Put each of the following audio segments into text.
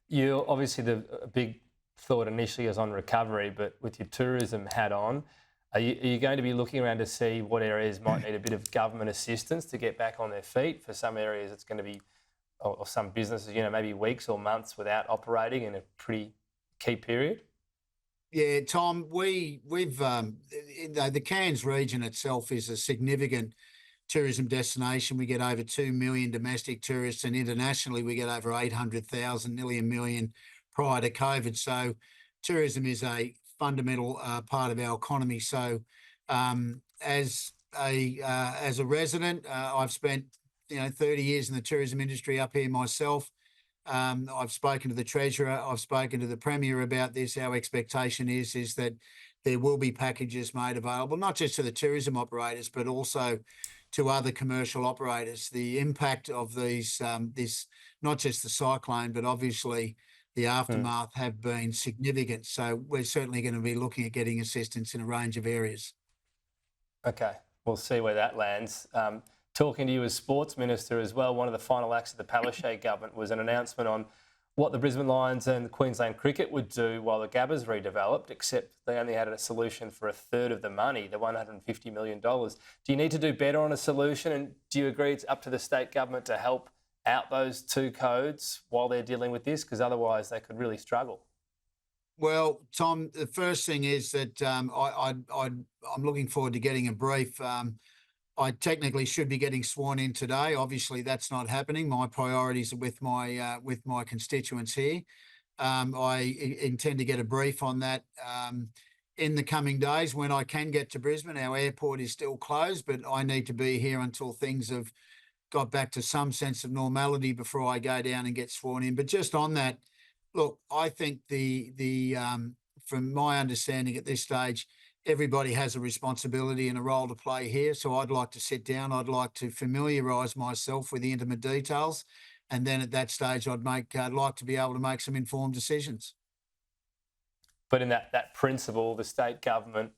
You obviously the a big thought initially was on recovery, but with your tourism hat on, are you going to be looking around to see what areas might need a bit of government assistance to get back on their feet? For some areas, it's going to be, or some businesses, maybe weeks or months without operating in a pretty key period. Yeah, Tom, we've the Cairns region itself is a significant tourism destination. We get over 2 million domestic tourists, and internationally we get over 800,000, nearly a million prior to COVID. So tourism is a fundamental part of our economy. So as a resident, I've spent 30 years in the tourism industry up here myself. I've spoken to the Treasurer, I've spoken to the Premier about this. Our expectation is that there will be packages made available, not just to the tourism operators, but also to other commercial operators. The impact of this, not just the cyclone, but obviously the Mm. aftermath have been significant. So we're certainly going to be looking at getting assistance in a range of areas. Okay, we'll see where that lands. Talking to you as Sports Minister as well, one of the final acts of the Palaszczuk government was an announcement on what the Brisbane Lions and Queensland Cricket would do while the Gabba's redeveloped, except they only had a solution for a third of the money, the $150 million. Do you need to do better on a solution, and do you agree it's up to the state government to help out those two codes while they're dealing with this? Because otherwise they could really struggle. Well, Tom, the first thing is that I'm looking forward to getting a brief. I technically should be getting sworn in today. Obviously, that's not happening. My priorities are with my constituents here. Intend to get a brief on that in the coming days when I can get to Brisbane. Our airport is still closed, but I need to be here until things have got back to some sense of normality before I go down and get sworn in. But just on that, look, I think the from my understanding at this stage, everybody has a responsibility and a role to play here. So I'd like to sit down. I'd like to familiarise myself with the intimate details, and then at that stage, I'd like to be able to make some informed decisions. But in that principle, the state government,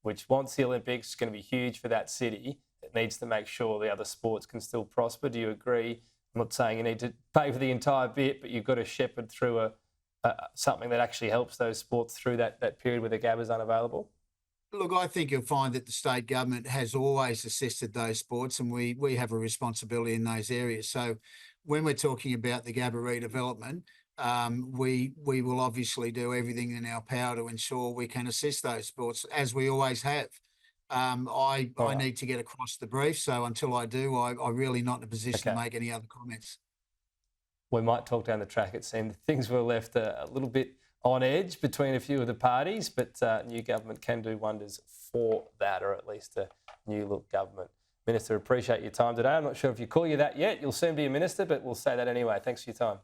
which wants the Olympics, is going to be huge for that city. It needs to make sure the other sports can still prosper. Do you agree? I'm not saying you need to pay for the entire bit, but you've got to shepherd through something that actually helps those sports through that period where the GAB is unavailable. Look, I think you'll find that the state government has always assisted those sports, and we have a responsibility in those areas. So when we're talking about the Gabba redevelopment, we will obviously do everything in our power to ensure we can assist those sports, as we always have. All I right. need to get across the brief, so until I do, I'm really not in a position to Okay. make any other comments. We might talk down the track. It seemed things were left a little bit on edge between a few of the parties, but new government can do wonders for that, or at least a new look government. Minister, appreciate your time today. I'm not sure if you call you that yet. You'll soon be a minister, but we'll say that anyway. Thanks for your time.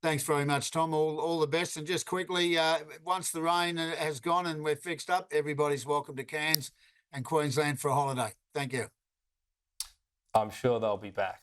Thanks very much, Tom. All the best. And just quickly, once the rain has gone and we're fixed up, everybody's welcome to Cairns and Queensland for a holiday. Thank you. I'm sure they'll be back.